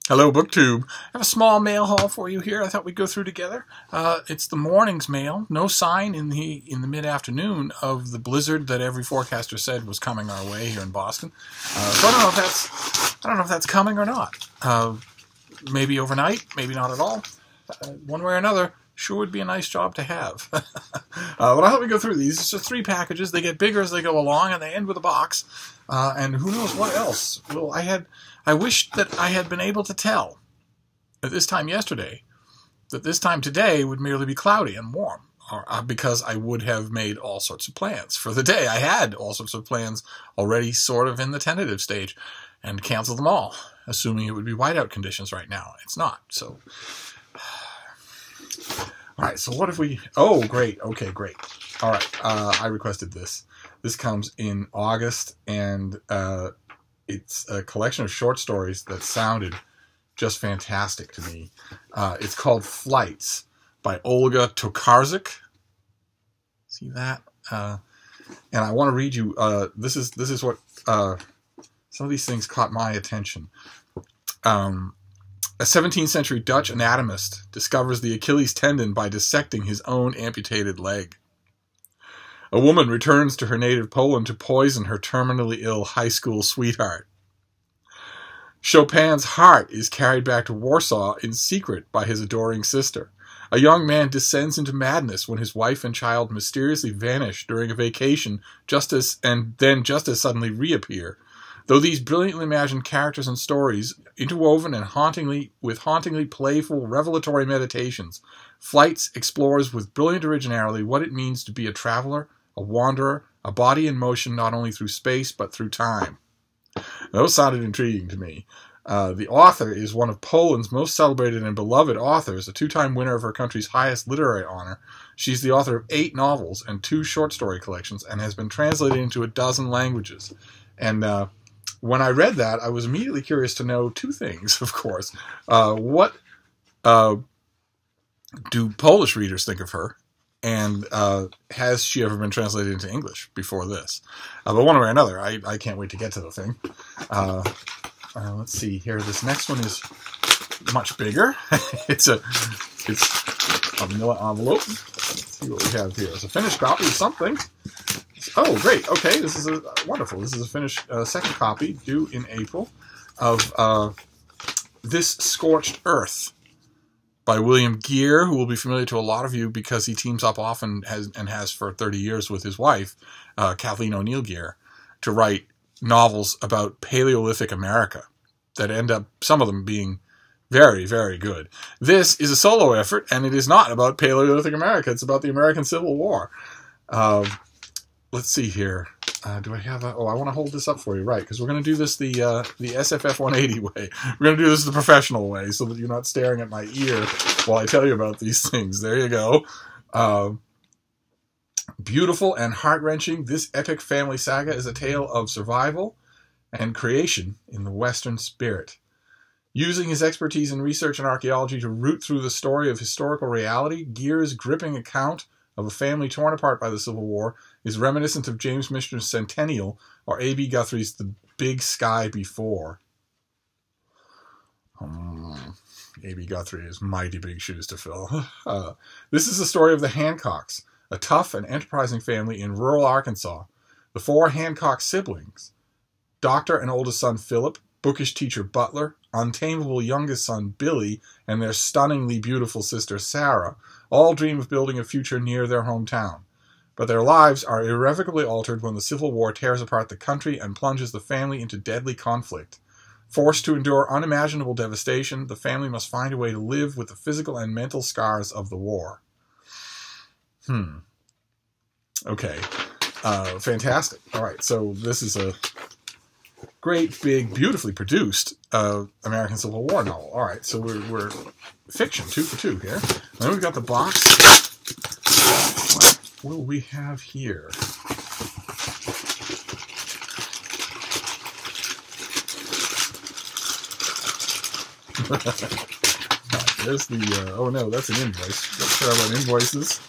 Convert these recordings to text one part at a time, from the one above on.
Hello, BookTube. I have a small mail haul for you here. I thought we'd go through together. It's the morning's mail. No sign in the mid-afternoon of the blizzard that every forecaster said was coming our way here in Boston. So I don't know if that's coming or not. Maybe overnight, maybe not at all. One way or another, sure would be a nice job to have. But I thought we'd go through these. It's just 3 packages. They get bigger as they go along, and they end with a box. And who knows what else. Well, I wished that I had been able to tell at this time yesterday that this time today would merely be cloudy and warm, because I would have made all sorts of plans for the day. I had all sorts of plans already sort of in the tentative stage and canceled them all, assuming it would be whiteout conditions right now. It's not, so... All right, so what if we... Oh, great. Okay, great. All right, I requested this. This comes in August, and it's a collection of short stories that sounded just fantastic to me. It's called Flights by Olga Tokarczuk. See that? And I want to read you... This is what... some of these things caught my attention. A 17th century Dutch anatomist discovers the Achilles tendon by dissecting his own amputated leg. A woman returns to her native Poland to poison her terminally ill high school sweetheart. Chopin's heart is carried back to Warsaw in secret by his adoring sister. A young man descends into madness when his wife and child mysteriously vanish during a vacation and then just as suddenly reappear. Though these brilliantly imagined characters and stories, interwoven and hauntingly playful, revelatory meditations, Flights explores with brilliant originality what it means to be a traveler, a wanderer, a body in motion not only through space but through time. Those sounded intriguing to me. The author is one of Poland's most celebrated and beloved authors, a 2-time winner of her country's highest literary honor. She's the author of 8 novels and 2 short story collections and has been translated into 12 languages. And when I read that, I was immediately curious to know 2 things, of course. What do Polish readers think of her? And has she ever been translated into English before this? But one way or another, I can't wait to get to the thing. Let's see here. This next one is much bigger. It's a manila envelope. Let's see what we have here. It's a finished copy of something. Oh, great. Okay, this is wonderful. This is a finished second copy due in April of This Scorched Earth by William Geer, who will be familiar to a lot of you because he teams up often has for 30 years with his wife, Kathleen O'Neill Geer, to write novels about Paleolithic America that end up, some of them being very, very good. This is a solo effort, and it is not about Paleolithic America. It's about the American Civil War. Let's see here. Do I have a... Oh, I want to hold this up for you, right, because we're going to do this the SFF 180 way. We're going to do this the professional way so that you're not staring at my ear while I tell you about these things. There you go. Beautiful and heart-wrenching, this epic family saga is a tale of survival and creation in the Western spirit. Using his expertise in research and archaeology to root through the story of historical reality, Geer's gripping account of a family torn apart by the Civil War is reminiscent of James Michener's Centennial or A.B. Guthrie's The Big Sky Before. A.B. Guthrie has mighty big shoes to fill. This is the story of the Hancocks, a tough and enterprising family in rural Arkansas. The 4 Hancock siblings, doctor and oldest son Philip, bookish teacher Butler, untamable youngest son Billy, and their stunningly beautiful sister Sarah, all dream of building a future near their hometown. But their lives are irrevocably altered when the Civil War tears apart the country and plunges the family into deadly conflict. Forced to endure unimaginable devastation, the family must find a way to live with the physical and mental scars of the war. Okay. Fantastic. All right, so this is a great, big, beautifully produced American Civil War novel. All right, so we're fiction, 2 for 2 here. And then we've got the box. What will we have here? There's the, oh no, that's an invoice. Let's try about invoices.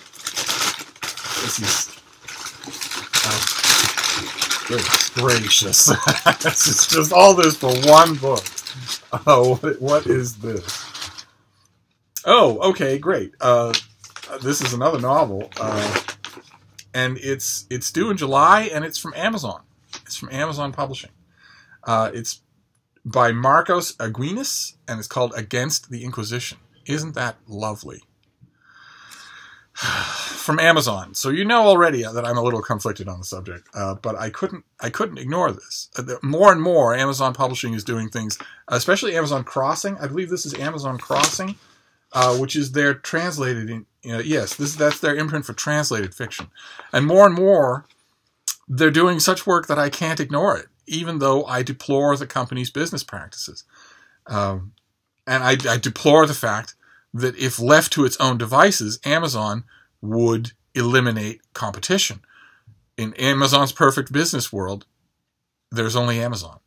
This is, goodness gracious. This is just all this for one book. Oh, what is this? Oh, okay, great. This is another novel, and it's due in July, and it's from Amazon. It's from Amazon Publishing. It's by Marcos Aguinas, and it's called Against the Inquisition. Isn't that lovely? From Amazon. So you know already that I'm a little conflicted on the subject, but I couldn't ignore this. More and more, Amazon Publishing is doing things, especially Amazon Crossing. I believe this is Amazon Crossing, which is their translated in. Yes, that's their imprint for translated fiction, and more, they're doing such work that I can't ignore it, even though I deplore the company's business practices, and I deplore the fact that if left to its own devices, Amazon would eliminate competition. In Amazon's perfect business world, there's only Amazon.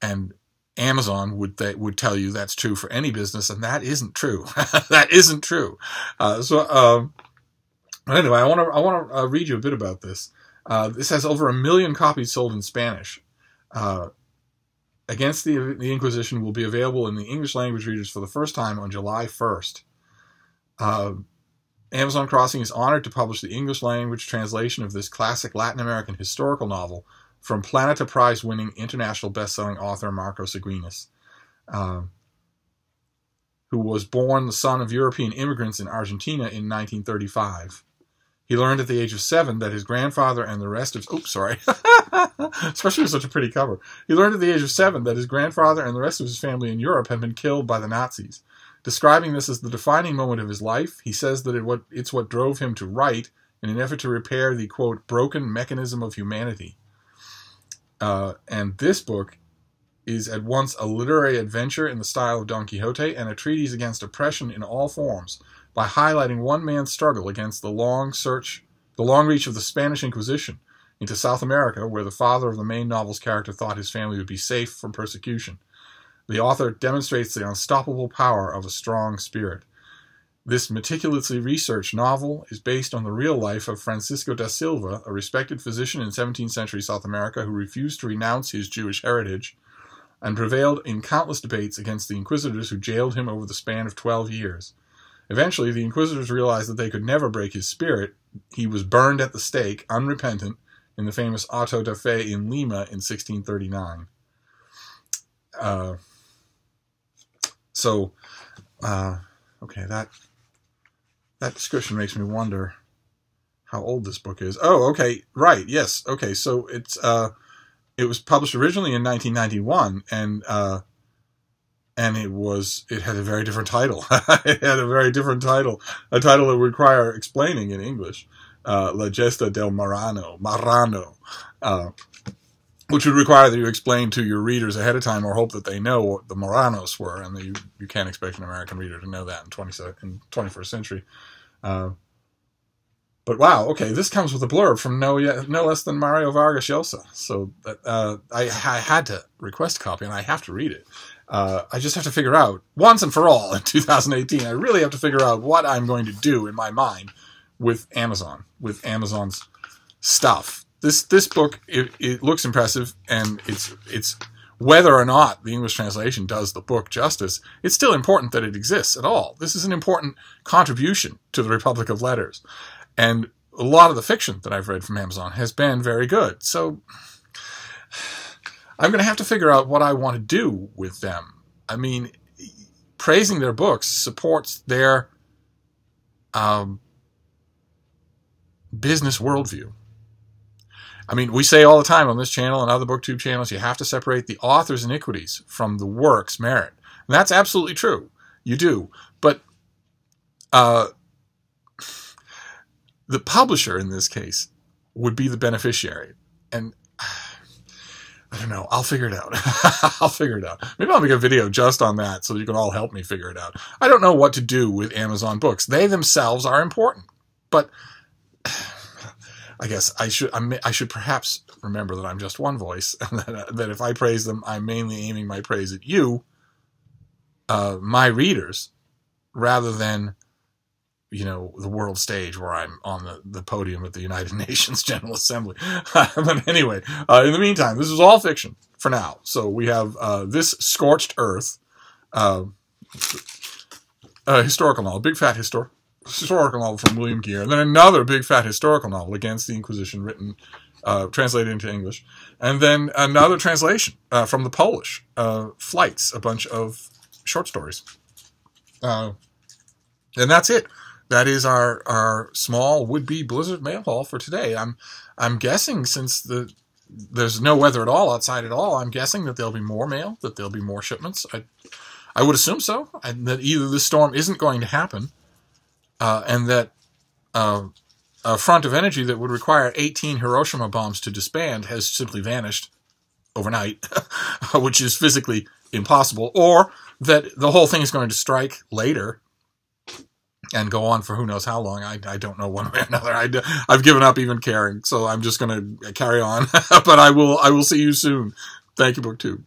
And Amazon would tell you that's true for any business, and that isn't true. That isn't true. Anyway, I want to read you a bit about this. This has over 1 million copies sold in Spanish. Against the Inquisition will be available in the English language readers for the first time on July 1st. Amazon Crossing is honored to publish the English language translation of this classic Latin American historical novel from Planeta Prize-winning international best-selling author Marcos Aguinas, who was born the son of European immigrants in Argentina in 1935. He learned at the age of 7 that his grandfather and the rest of... Oops, sorry. Especially with such a pretty cover. He learned at the age of 7 that his grandfather and the rest of his family in Europe had been killed by the Nazis. Describing this as the defining moment of his life, he says that it's what drove him to write in an effort to repair the, quote, broken mechanism of humanity. And this book is at once a literary adventure in the style of Don Quixote and a treatise against oppression in all forms, by highlighting one man's struggle against the long reach of the Spanish Inquisition into South America, where the father of the main novel's character thought his family would be safe from persecution. The author demonstrates the unstoppable power of a strong spirit. This meticulously researched novel is based on the real life of Francisco da Silva, a respected physician in 17th century South America who refused to renounce his Jewish heritage and prevailed in countless debates against the inquisitors who jailed him over the span of 12 years. Eventually, the inquisitors realized that they could never break his spirit. He was burned at the stake, unrepentant, in the famous Auto da Fe in Lima in 1639. Okay, that description makes me wonder how old this book is. Oh, okay, right, yes, okay, so it was published originally in 1991, and it had a very different title. It had a very different title, a title that would require explaining in English. La Gesta del Marrano, which would require that you explain to your readers ahead of time or hope that they know what the Marranos were, and you can't expect an American reader to know that in 21st century. But wow, okay, this comes with a blurb from no less than Mario Vargas Llosa. So I had to request a copy, and I have to read it. I just have to figure out, once and for all, in 2018, I really have to figure out what I'm going to do in my mind with Amazon's stuff. This book, it looks impressive, and it's whether or not the English translation does the book justice, it's still important that it exists at all. This is an important contribution to the Republic of Letters. And a lot of the fiction that I've read from Amazon has been very good. So I'm going to have to figure out what I want to do with them. I mean, praising their books supports their business worldview. I mean, we say all the time on this channel and other booktube channels, you have to separate the author's iniquities from the work's merit. And that's absolutely true. You do. But the publisher in this case would be the beneficiary. And I don't know. I'll figure it out. I'll figure it out. Maybe I'll make a video just on that so you can all help me figure it out. I don't know what to do with Amazon books. They themselves are important. But I guess I should perhaps remember that I'm just one voice, and that if I praise them, I'm mainly aiming my praise at you, my readers, rather than, the world stage where I'm on the podium at the United Nations General Assembly. But anyway, in the meantime, this is all fiction for now. So we have This Scorched Earth, a historical novel, big fat historical novel from William Gere, and then another big fat historical novel, Against the Inquisition, written, translated into English, and then another translation from the Polish, Flights, a bunch of short stories. And that's it. That is our small would-be Blizzard mail haul for today. I'm guessing, since there's no weather at all outside at all, I'm guessing that there'll be more mail, that there'll be more shipments. I would assume so, that either this storm isn't going to happen, and that a front of energy that would require 18 Hiroshima bombs to disband has simply vanished overnight, which is physically impossible, or that the whole thing is going to strike later and go on for who knows how long. I don't know one way or another. I've given up even caring, so I'm just going to carry on. But I will see you soon. Thank you, BookTube.